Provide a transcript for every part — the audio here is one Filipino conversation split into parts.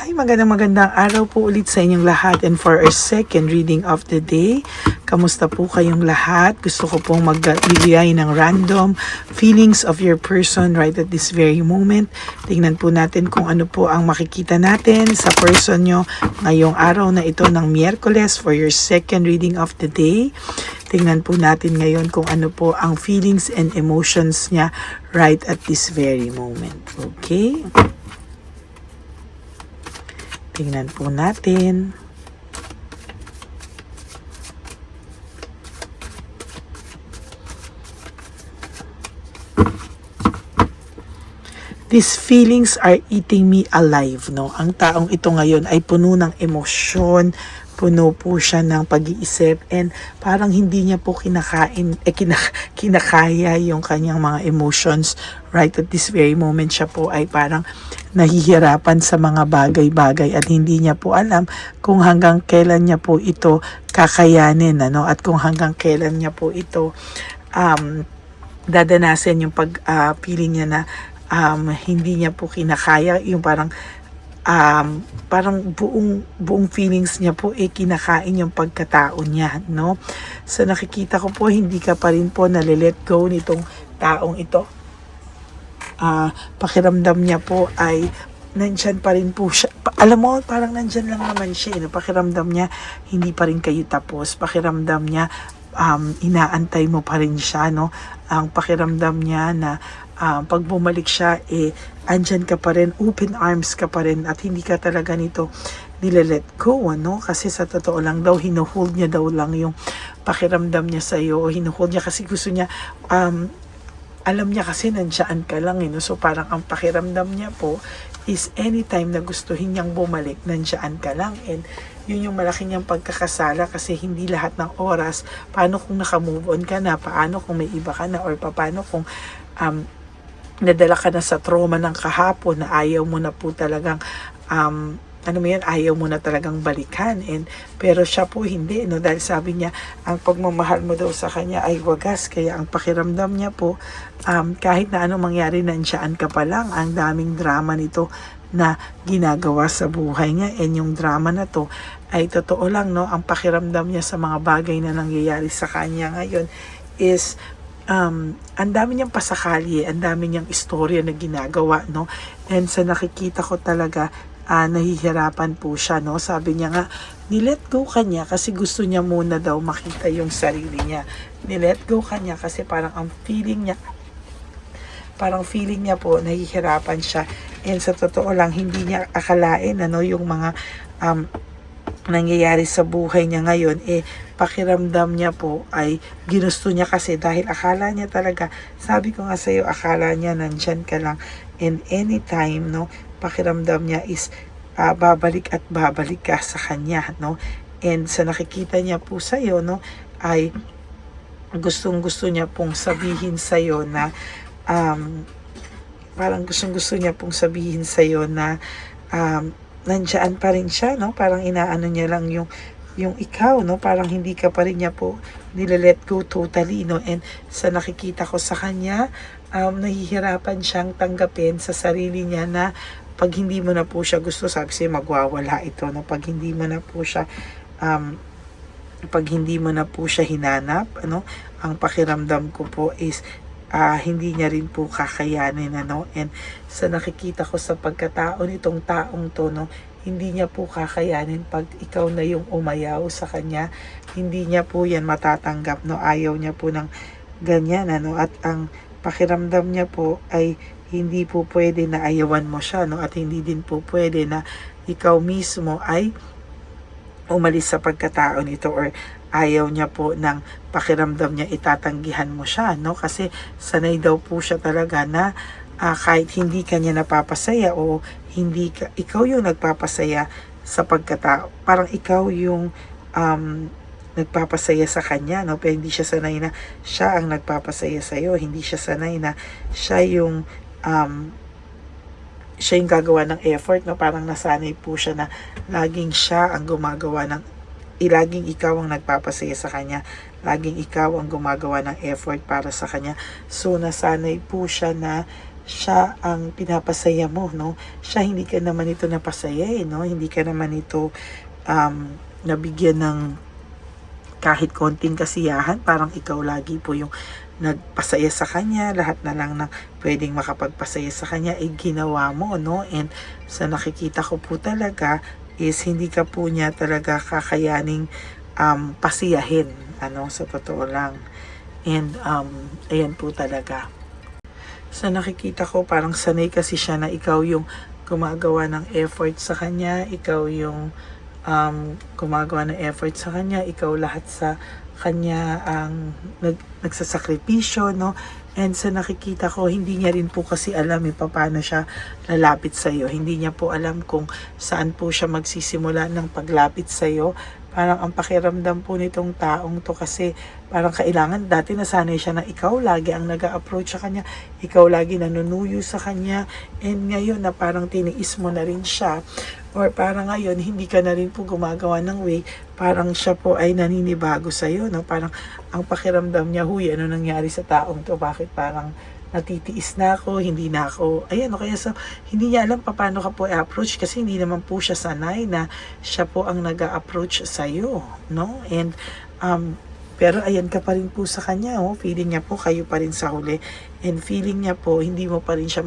Hi, magandang araw po ulit sa inyong lahat, and for our second reading of the day, kamusta po kayong lahat? Gusto ko pong magbigay ng random feelings of your person right at this very moment. Tingnan po natin kung ano po ang makikita natin sa person nyo ngayong araw na ito ng Miyerkules for your second reading of the day. Tingnan po natin ngayon kung ano po ang feelings and emotions niya right at this very moment. Okay? Tingnan po natin. These feelings are eating me alive, no? Ang taong ito ngayon ay puno ng emosyon, puno po siya ng pag-iisip, and parang hindi niya po kinakaya yung kanyang mga emotions right at this very moment. Siya po ay parang nahihirapan sa mga bagay-bagay at hindi niya po alam kung hanggang kailan niya po ito kakayanin, ano? At kung hanggang kailan niya po ito dadanasin yung feeling niya na hindi niya po kinakaya, yung parang buong feelings niya po kinakain yung pagkatao niya, no? So nakikita ko po hindi ka pa rin po nalilet go nitong taong ito. Pakiramdam niya po ay nandyan pa rin po siya. Alam mo, parang nandyan lang naman siya, no? Pakiramdam niya hindi pa rin kayo tapos. Pakiramdam niya inaantay mo pa rin siya, no? Ang pakiramdam niya na pag bumalik siya, andyan ka pa rin, open arms ka pa rin, at hindi ka talaga nito nilalet go, ano? Kasi sa totoo lang daw, hinuhold niya daw lang yung pakiramdam niya sa'yo, hinuhold niya kasi gusto niya, alam niya kasi nandiyan ka lang, no? So parang ang pakiramdam niya po is anytime na gustuhin niyang bumalik, nandiyan ka lang, and yun yung malaki niyang pagkakasala kasi hindi lahat ng oras, paano kung nakamove on ka na, paano kung may iba ka na, or paano kung nadala ka na sa trauma ng kahapon na ayaw mo na po talagang ayaw mo na talagang balikan, and pero siya po hindi, no? Dahil sabi niya ang pagmamahal mo daw sa kanya ay wagas, kaya ang pakiramdam niya po kahit na anong mangyari, nandiyan ka pa lang. Ang daming drama nito na ginagawa sa buhay niya, and yung drama na to ay totoo lang, no? Ang pakiramdam niya sa mga bagay na nangyayari sa kanya ngayon is ang dami niyang pasakali, ang dami niyang istorya na ginagawa, no? And sa nakikita ko talaga, nahihirapan po siya, no? Sabi niya nga, nilet go kanya kasi gusto niya muna daw makita yung sarili niya. Nilet go kanya kasi parang ang feeling niya po, nahihirapan siya. And sa totoo lang, hindi niya akalain, ano, yung mga nangyayari sa buhay niya ngayon, pakiramdam niya po ay ginusto niya kasi dahil akala niya talaga, sabi ko nga sa'yo, akala niya nandyan ka lang, and anytime, no, pakiramdam niya is babalik at babalik ka sa kanya, no? And sa nakikita niya po sa'yo, no, ay gustong-gusto niya pong sabihin sa'yo na parang gustong-gusto niya pong sabihin sa'yo na nandiyan pa rin siya, no? Parang inaano niya lang yung ikaw, no? Parang hindi ka pa rin niya po nilalet go totally, no? And sa nakikita ko sa kanya, nahihirapan siyang tanggapin sa sarili niya na pag hindi mo na po siya gusto, sabi siya, magwawala ito, no? Pag hindi mo na po siya hinanap, ano? Ang pakiramdam ko po is hindi niya rin po kakayanin, ano? And sa nakikita ko sa pagkatao nitong taong to, no, hindi niya po kakayanin pag ikaw na yung umayaw sa kanya. Hindi niya po yan matatanggap, no? Ayaw niya po ng ganyan, ano? At ang pakiramdam niya po ay hindi po pwede na ayawan mo siya, no? At hindi din po pwede na ikaw mismo ay umalis sa pagkatao nito, or ayaw niya po ng pakiramdam niya itatanggihan mo siya, no? Kasi sanay daw po siya talaga na kahit hindi ka niya napapasaya, o ikaw yung nagpapasaya sa pagkatao, parang ikaw yung nagpapasaya sa kanya, no? Pero hindi siya sanay na siya ang nagpapasaya sa iyo, hindi siya sanay na siya yung gagawa ng effort, no? Parang nasanay po siya na laging siya ang gumagawa ng laging ikaw ang nagpapasaya sa kanya, laging ikaw ang gumagawa ng effort para sa kanya. So nasanay po siya na siya ang pinapasaya mo, no? Siya hindi ka naman ito napasaya, no? Hindi ka naman ito nabigyan ng kahit konting kasiyahan, parang ikaw lagi po yung nagpasaya sa kanya, lahat na lang ng pwedeng makapagpasaya sa kanya ay ginawa mo, no? And sa nakikita ko po talaga is hindi ka po niya talaga kakayaning pasiyahin, ano, sa totoo lang. And ayan po talaga. Sa nakikita ko, parang sanay kasi siya na ikaw yung gumagawa ng effort sa kanya, ikaw yung gumagawa ng effort sa kanya, ikaw lahat sa kanya ang nagsasakripisyo, no? And sa nakikita ko, hindi niya rin po kasi alam paano siya lalapit sa iyo. Hindi niya po alam kung saan po siya magsisimula ng paglapit sa iyo. Parang ang pakiramdam po nitong taong to kasi parang kailangan, dati nasanay siya na ikaw lagi ang nag-a-approach sa kanya, ikaw lagi nanunuyo sa kanya, and ngayon na parang tiniis mo na rin siya, or parang ngayon hindi ka na rin po gumagawa ng way, parang siya po ay naninibago sa iyo, no? Parang ang pakiramdam niya, huy, ano nangyari sa taong to, bakit parang natitiis na ako, hindi na ako, ayan, o kaya so, hindi niya alam paano ka po i-approach kasi hindi naman po siya sanay na siya po ang nag-a-approach sa iyo, no? And, pero ayan ka pa rin po sa kanya, oh. Feeling niya po kayo pa rin sa huli, and feeling niya po hindi mo pa rin siya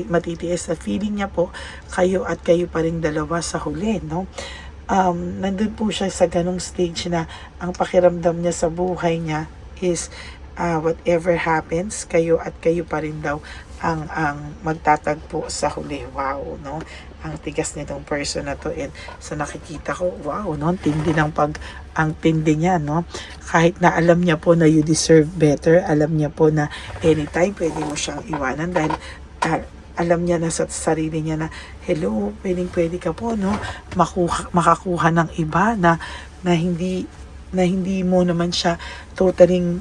matitiis, na feeling niya po kayo at kayo pa rin dalawa sa huli, no? Nandun po siya sa ganong stage na ang pakiramdam niya sa buhay niya is whatever happens, kayo at kayo pa rin daw ang magtatagpo sa huli. Wow, no? Ang tigas nitong person na to, and sa nakikita ko, wow, no? Ang tindi niya, no? Kahit na alam niya po na you deserve better, alam niya po na anytime pwede mo siyang iwanan dahil alam niya na sa sarili niya na, hello, pwede ka po, no? Makakuha ng iba na hindi mo naman siya totaling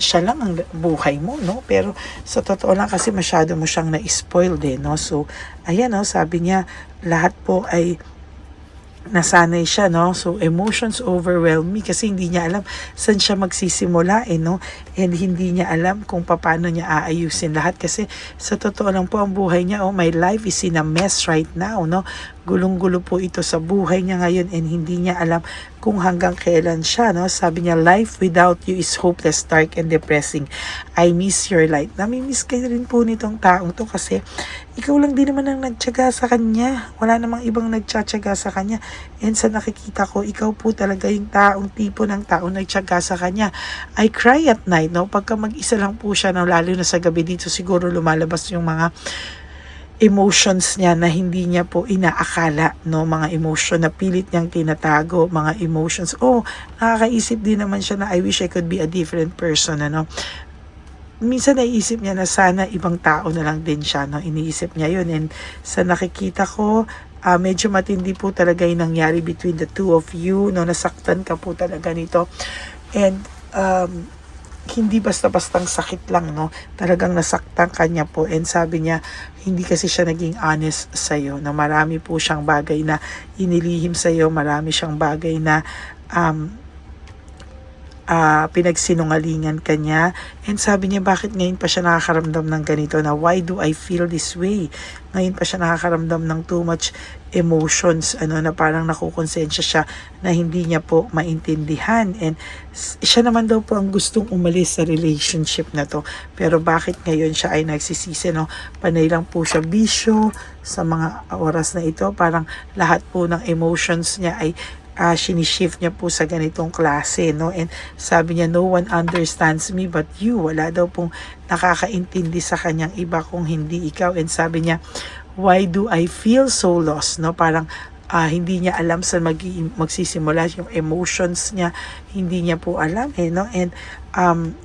siya lang ang buhay mo, no? Pero sa totoo lang kasi masyado mo siyang na-spoil din, no? So ayan, no, sabi niya lahat po ay nasanay siya, no? So emotions overwhelm me kasi hindi niya alam saan siya magsisimula, no? And hindi niya alam kung paano niya aayusin lahat kasi sa totoo lang po ang buhay niya, my life is in a mess right now, no? Gulong-gulo po ito sa buhay niya ngayon, and hindi niya alam kung hanggang kailan siya, no? Sabi niya, life without you is hopeless, dark, and depressing. I miss your light. Namimiss kayo rin po nitong taong to kasi ikaw lang din naman ang nagtiyaga sa kanya. Wala namang ibang nagtsatsaga sa kanya. And sa nakikita ko, ikaw po talaga yung tipo ng taong nagtiyaga sa kanya. I cry at night, no? Pagka mag-isa lang po siya, no? Lalo na sa gabi dito, siguro lumalabas yung mga emotions niya na hindi niya po inaakala, no? Mga emotion na pilit niyang tinatago, mga emotions. Nakakaisip din naman siya na I wish I could be a different person, ano? Minsan naiisip niya na sana ibang tao na lang din siya, no? Iniisip niya yun, and sa nakikita ko, medyo matindi po talaga yung nangyari between the two of you, no? Nasaktan ka po talaga nito, and hindi basta-bastang sakit lang, no? Talagang nasaktan kanya po, and sabi niya hindi kasi siya naging honest sa'yo, na marami po siyang bagay na inilihim sa'yo, marami siyang bagay na pinagsinungalingan kanya, and sabi niya bakit ngayon pa siya nakakaramdam ng ganito, na why do I feel this way, ngayon pa siya nakakaramdam ng too much emotions, na parang nakukonsensya siya na hindi niya po maintindihan, and siya naman daw po ang gustong umalis sa relationship na to, pero bakit ngayon siya ay nagsisisi, no? Panay lang po siya bisyo sa mga oras na ito, parang lahat po ng emotions niya ay sinishift niya po sa ganitong klase, no? And sabi niya, no one understands me but you. Wala daw pong nakakaintindi sa kanyang iba kung hindi ikaw. And sabi niya, why do I feel so lost, no? Parang hindi niya alam saan magsisimula yung emotions niya, hindi niya po alam, no? And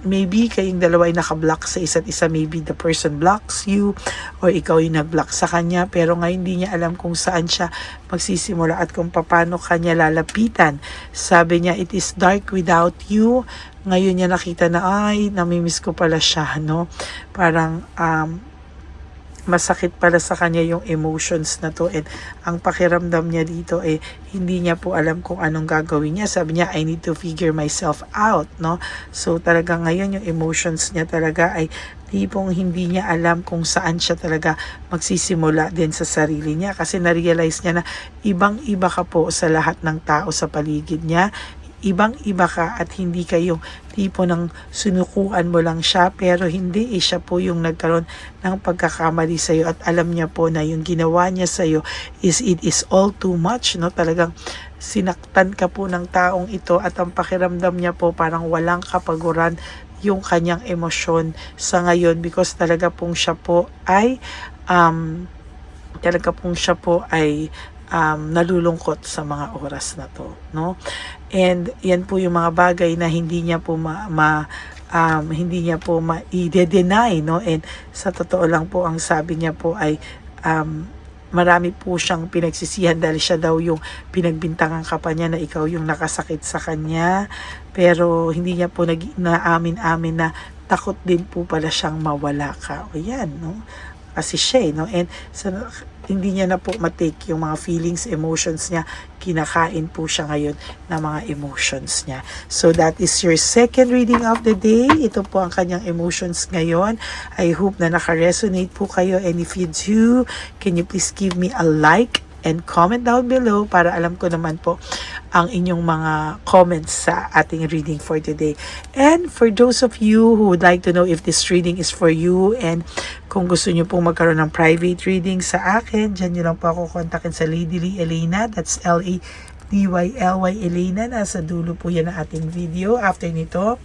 maybe kayong dalawa ay nakablock sa isa't isa, maybe the person blocks you or ikaw yung nag-block sa kanya, pero ngayon hindi niya alam kung saan siya magsisimula at kung paano kanya lalapitan. Sabi niya, it is dark without you. Ngayon niya nakita na, ay, namimiss ko pala siya, no? Parang masakit pala sa kanya yung emotions na to, and ang pakiramdam niya dito hindi niya po alam kung anong gagawin niya. Sabi niya, I need to figure myself out, no? So talaga ngayon yung emotions niya talaga ay tipong hindi niya alam kung saan siya talaga magsisimula din sa sarili niya, kasi na-realize niya na ibang-iba ka po sa lahat ng tao sa paligid niya. Ibang-iba ka at hindi kayong tipo ng sinukuan mo lang siya, pero hindi siya po yung nagkaroon ng pagkakamali sa'yo, at alam niya po na yung ginawa niya sa'yo it is all too much, no? Talagang sinaktan ka po ng taong ito, at ang pakiramdam niya po parang walang kapaguran yung kanyang emosyon sa ngayon, because talaga pong siya po ay nalulungkot sa mga oras na to, no? And yan po yung mga bagay na hindi niya po hindi niya po ma-i-deny, no? And sa totoo lang po, ang sabi niya po ay marami po siyang pinagsisihan, dahil siya daw yung pinagbintangan ka pa niya na ikaw yung nakasakit sa kanya, pero hindi niya po naamin-amin na takot din po pala siyang mawala ka. O yan, no? Kasi siya, no? And hindi niya na po matake yung mga feelings, emotions niya. Kinakain po siya ngayon ng mga emotions niya. So that is your second reading of the day. Ito po ang kanyang emotions ngayon. I hope na naka-resonate po kayo, and if you do, can you please give me a like and comment down below para alam ko naman po ang inyong mga comments sa ating reading for today. And for those of you who would like to know if this reading is for you, and kung gusto nyo pong magkaroon ng private reading sa akin, dyan nyo lang po ako kontakin sa Lady Lee Elena. That's Ladyly Elena. Nasa dulo po yan ng ating video. After nito,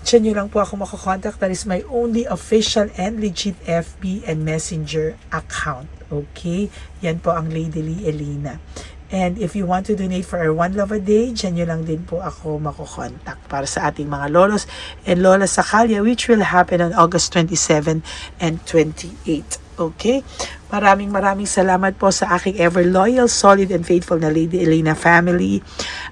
dyan nyo lang po ako makakontak. That is my only official and legit FB and Messenger account. Okay? Yan po ang Lady Lee Elena. And if you want to donate for our One Love a Day, dyan nyo lang din po ako makukontak para sa ating mga lolos and lolas sa Kalya, which will happen on August 27 and 28. Okay? Maraming salamat po sa aking ever loyal, solid, and faithful na Lady Elena family.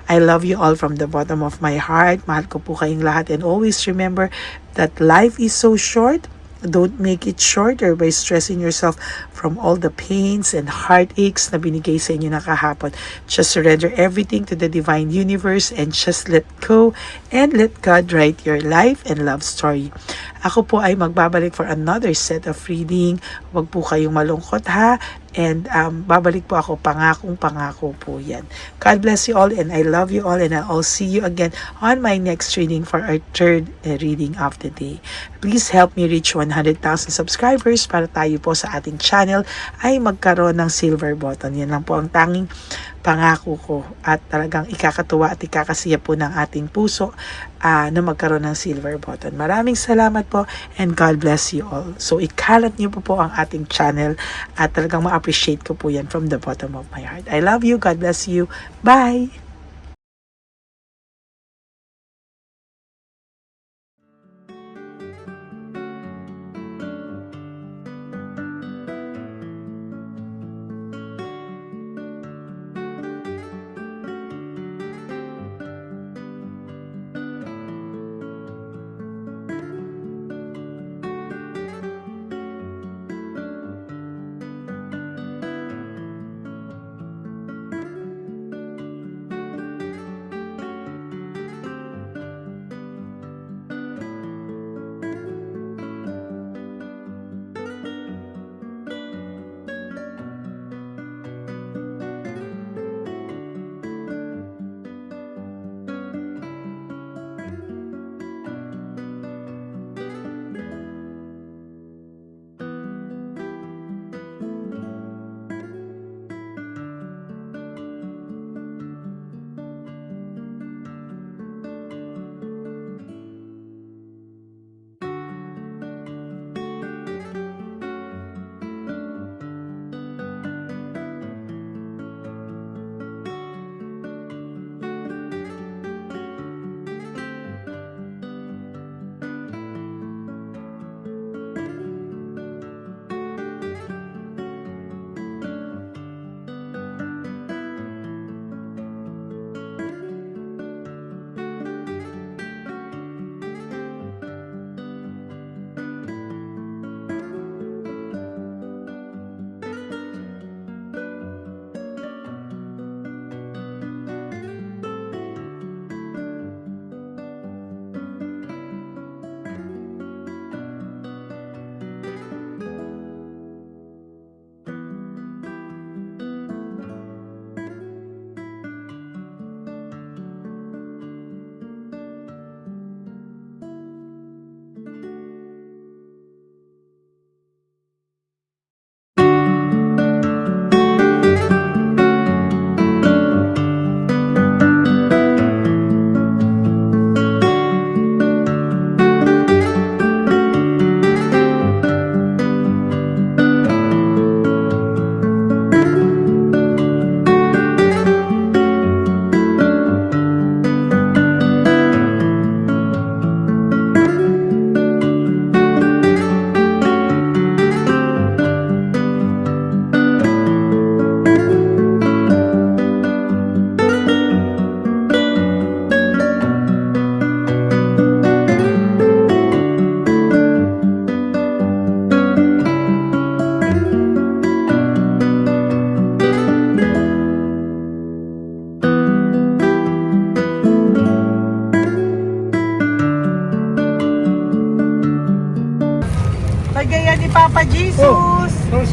I love you all from the bottom of my heart. Mahal ko po kayong lahat, and always remember that life is so short. Don't make it shorter by stressing yourself from all the pains and heartaches na binigay sa inyo na kahapon. Just surrender everything to the divine universe and just let go and let God write your life and love story. Ako po ay magbabalik for another set of reading. Huwag po kayong malungkot, ha? And babalik po ako, pangako po yan. God bless you all, and I love you all, and I'll see you again on my next reading for our third reading of the day. Please help me reach 100,000 subscribers para tayo po sa ating channel ay magkaroon ng silver button. Yan lang po ang tanging pangako ko, at talagang ikakatuwa at ikakasiya po ng ating puso na magkaroon ng silver button. Maraming salamat po, and God bless you all. So ikalat niyo po ang ating channel, at talagang ma-appreciate ko po yan from the bottom of my heart. I love you. God bless you. Bye!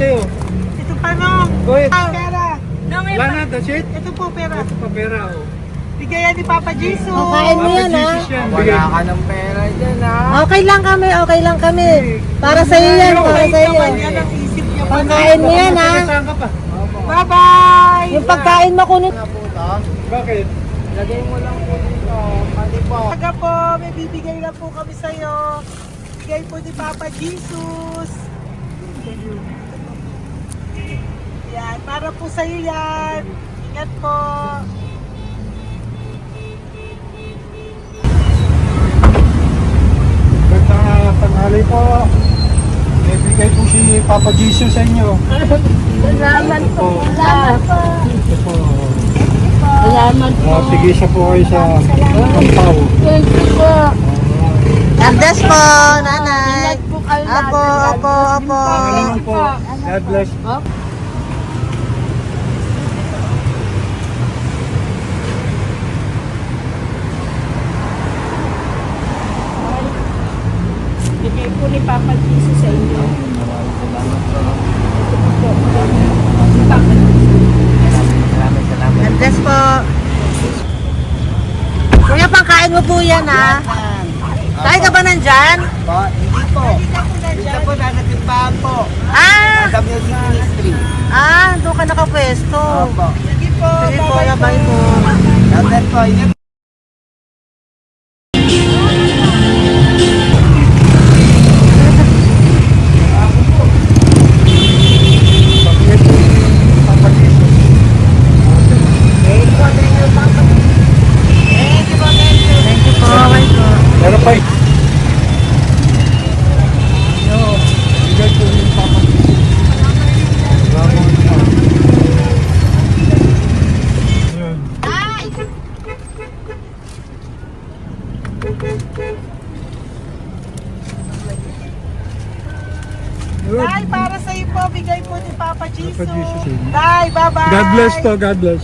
sa'yo. Ito pa nung. Go ahead. Pera. Wala na, that's it. Ito po pera. Ito pa pera, oh. Bigayan ni Papa Jesus. Kain mo yan, ha? Jesus yan. Bigay. Wala ka ng pera dyan, ha? Okay lang kami, okay lang kami. Para sa iyo yan, para sa iyo. Naman yan ang isip niya pa. Pagkain mo yan, ha? Saan ka pa? Bye-bye! Yung pagkain mo kunot. Ano po to? Bakit? Lagay mo lang po dito. Pati po. Taga po, may bibigay lang po kami sa'yo. Bigay po ni Papa Jesus. Yan, para po sa'yo yan. Ingat po. Magandang tanghali po. May bigay po si Papa Jesus sa inyo. Salamat po. Salamat po. Ito po. Salamat po. Tigisa po kayo sa Pampaw. Thank you po. God bless po, nanay. Apo, apo, apo. Salamat po. God bless. Bigay po ni Papa Jesus sa inyo. God bless po. Kuya, pangkain mo po yan, ha? Kain ka ba nandyan? Po, hindi po. Dito po, nanatimbahan po. Ah! Sa music ministry. Doon ka nakapwesto. Opo. Sige po, Sige po, bye-bye labay po. God bless po. Ingat. Bigay po ni Papa Jesus. Thank you po, bye po. Pero pa eh. Bigay po ni Papa Jesus. Salamat po. Yan. Good. Bye, para sa'yo po. Bigay po ni Papa Jesus. Papa Jesus, eh. Bye, bye-bye. God bless po, God bless.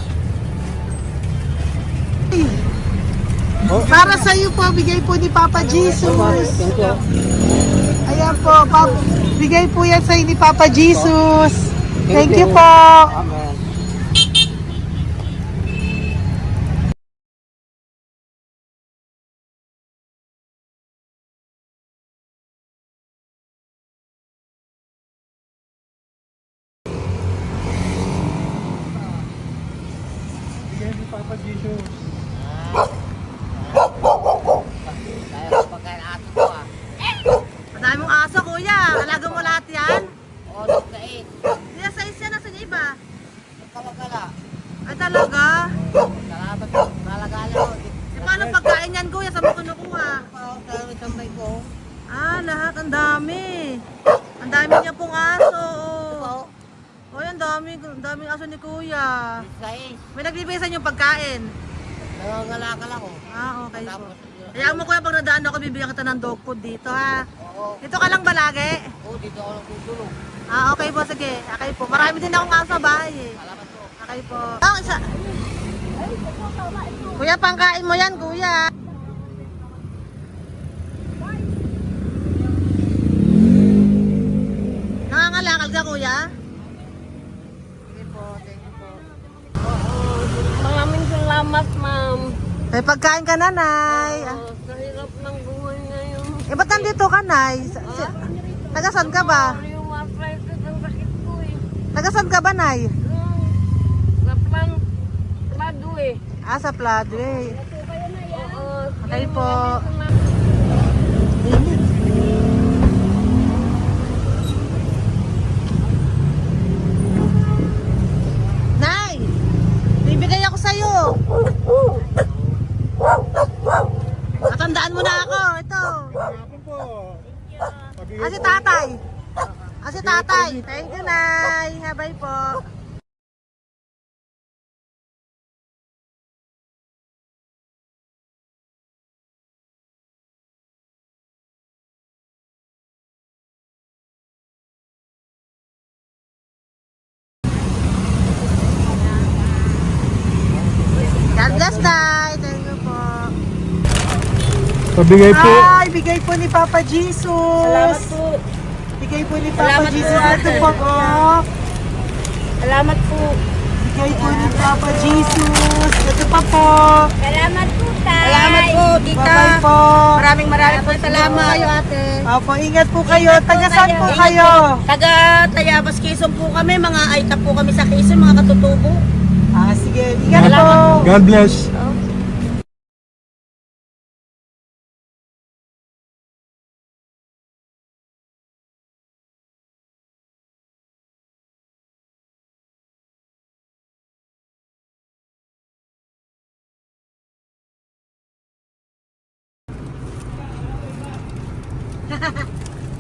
Para sa iyo po, bigay po ni Papa Jesus. Ayan po, bigay po yan sa ni Papa Jesus. Thank you po. Amen. Bigay ni Papa Jesus. Kaya pagkain ato po, ah. Madami mong aso, kuya. Alaga mo lahat yan. O, nagkait. Kuya, size yan. Nasa iba? Nagkalagala. Ay, talaga? Salamat po. Nalagala ko. E, paano pagkain yan, kuya? Saan mo kinukuha? Sa tambay ko. Lahat. Ang dami. Ang dami niya pong aso. Oy, ang daming aso ni kuya. Sais. May nagbibigay sa inyo pagkain. Nangangalakal ako. Okay po. Tapos, Kaya mo kuya, pag nadaan ako, bibigyan kita ng dog food dito, ha? oo. Dito ka lang ba lagi? Oo, dito ako nagtutulog. Okay po, sige. Okay po. Marami din akong aso sa bahay, eh. Salamat po. Okay po. Isa. Kuya, pangkain mo yan, kuya. Nangangalakal ka, kuya? Sige po, thank you po. Maraming salamat, ma'am. May pagkain ka, nanay. Sa hirap ng buhay ngayon. Ba't nandito ka, nay? Tagasan ka ba? Yung arthritis ang sakit ko eh. Tagasan ka ba, nay? Sa plado eh. Sa Pladway. Oo. Okay po. Nay! Bibigay ako sa'yo. Matandaan mo na ako. Ito. Hapon po. Si tatay. Si tatay. Thank you, Nay. Habay po. God bless, Nay. Thank you po. Pabigay po. Ay, bigay po ni Papa Jesus. Salamat po. Bigay po ni Papa Salamat po, Jesus. Ito ate. po, oh. Salamat po. Bigay po ni Papa Jesus. Ito pa po. Salamat po, tay. Salamat po, tita. Bye-bye po. Maraming po salamat. Kayo, ate. Opo, ingat po kayo. Taga saan po kayo? Taga Tayabas, Quezon po kami. Mga aita po kami sa Quezon, mga katutubo. Sige. Ingat po. God bless.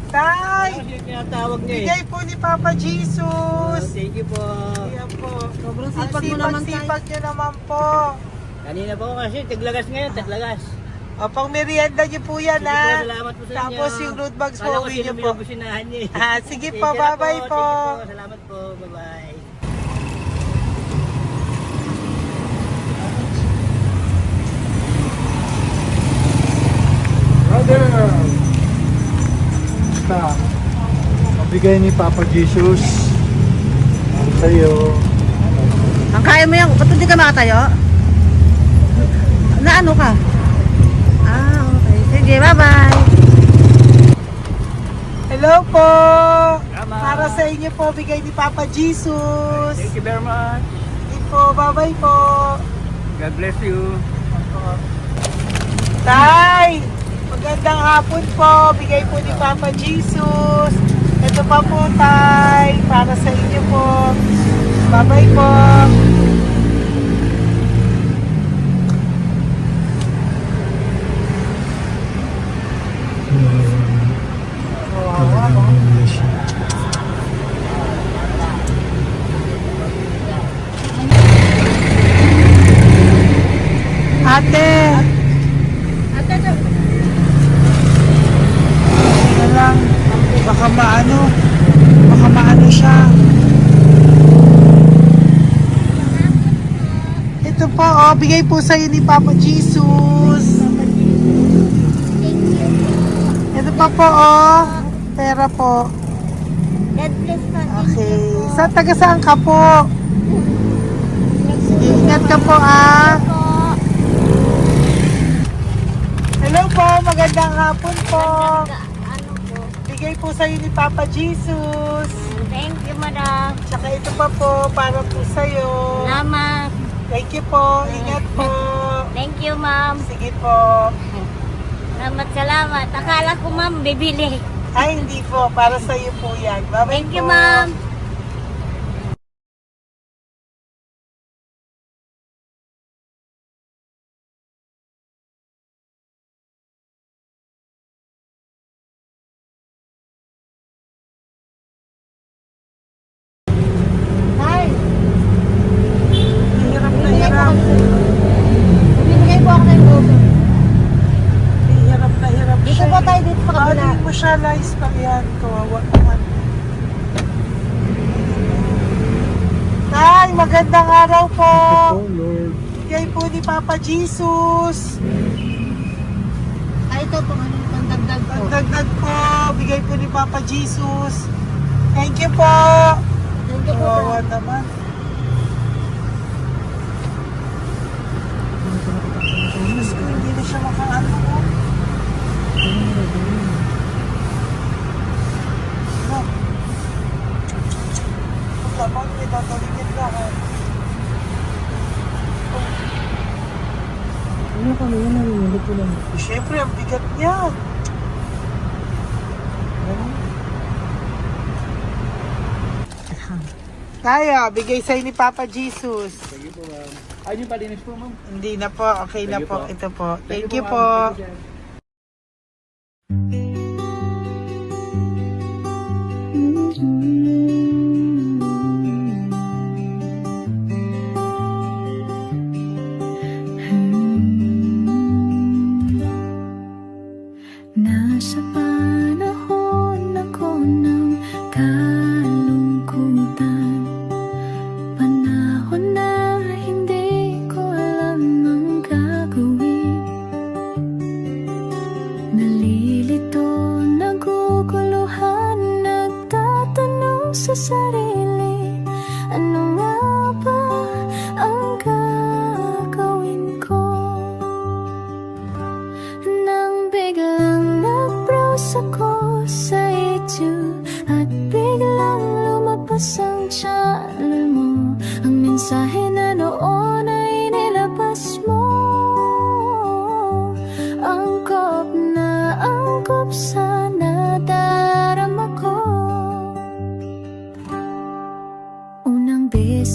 Tay, Tinatawag niya bigay po ni Papa Jesus. Thank you po. Ayan po. Sobrang Ang sipag mo naman, tay. sipag nyo naman po. Kanina po kasi, taglagas ngayon, taglagas. O, pang merienda nyo po yan, Sige po, ha? salamat po sa inyo. Tapos yung road bags po, Kala ko uwi sino nyo po. binubusinahan niyo eh. Sige Sige po, na bye-bye po. Sige po, salamat po. Bye-bye. Brother! Basta, mabigay ni Papa Jesus ang sa'yo. Ang kaya mo yan, ba't hindi ka makatayo? Na ano ka? Okay. Sige, bye-bye. Hello po. Tama. Para sa inyo po, bigay ni Papa Jesus. Thank you very much. Sige po, bye-bye po. God bless you. Tay, magandang hapon po. Bigay po ni Papa Jesus. Ito pa po, Tay. Para sa inyo po. Bye-bye po. Ate. Sige lang. Baka maano siya. Ito po, oh, bigay po sa'yo ni Papa Jesus. Ito pa po, oh. Pera po. God bless po. Okay. Taga saan ka po? Sige, ingat ka po, ah. Hello po, magandang hapon po. Ano po? Bigay po sa'yo ni Papa Jesus. Thank you, madam. Tsaka ito pa po, para po sa'yo. Salamat. Thank you po, ingat po. Thank you, ma'am. Sige po. Salamat. Akala ko, ma'am, bibili. Ay, hindi po, para sa'yo po yan. Bye-bye Thank you, po. ma'am. Hirap na hirap. Bibigay po ako ng goso. Hirap na hirap Dito siya. po tayo, dito sa kabila. Hindi mo siya lies pa yan. Kawawa naman. Tay, magandang araw po. Oh Lord. Bigay po ni Papa Jesus. Ay, ito po, ano, pandagdag po. Pagdagdag po, bigay po ni Papa Jesus. Thank you po. Thank you po. Kawawa naman. Diyos ko, hindi na siya makaano po. Ano? Pagkabang, may tataligin lang. Ano kami yun, nangyayari po lang. Siyempre, ang bigat niya. Kaya, bigay sa'yo ni Papa Jesus. Sige po, ma'am. Ayun yung palinis po, ma'am. Hindi na po, okay na Thank you po. po. Ito po. Thank you ma'am. po. Thank you, sir. Nasa panahon ako ng kalungkutan, panahon na hindi ko alam ang gagawin.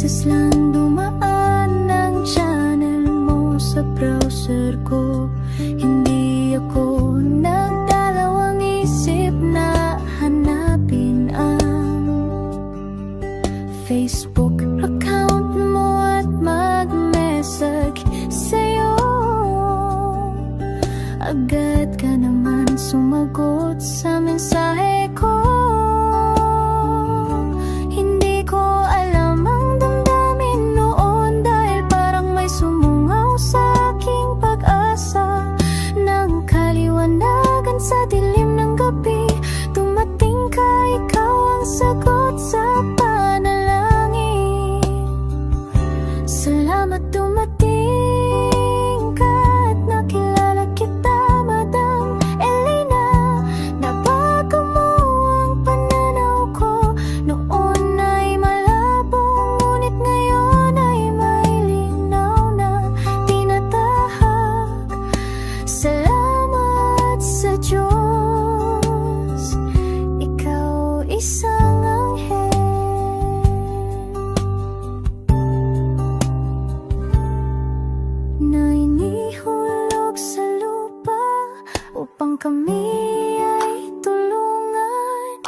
beses lang dumaan ang channel mo sa browser ko. Hindi ako nagdalawang isip na hanapin ang Facebook account mo at mag-message sa'yo. Agad ka naman sumagot sa mensahe ko. Hindi ko alam ang damdamin noon, dahil parang may sumungaw sa aking pag-asa. Nang kaliwanagan sa dilim ng gabi, dumating ka, ikaw ang sagot sa panalangin. Salamat dumating ka at nakilala kita, Madam Elena. Nabago mo ang pananaw ko. Noon ay malabo, ngunit ngayon ay may linaw na tinatahak. Salamat sa Diyos, ikaw isang anghel na inihulog sa lupa upang kami ay tulungan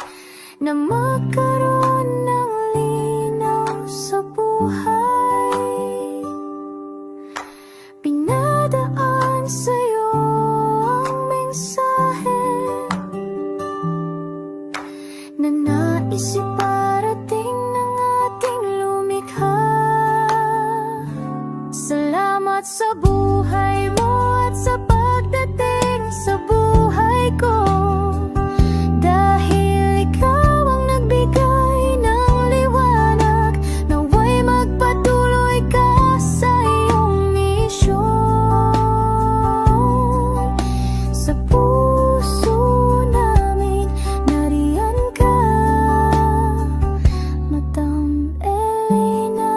na magkaroon ng linaw sa buhay. Pinadaan sa'yo ang mensahe na nais iparating ng ating lumikha. Salamat sa buhay mo at sa pagdating sa buhay ko, dahil ikaw ang nagbigay ng liwanag. Naway magpatuloy ka sa iyong misyon. Sa puso namin nariyan ka, Madam Elena.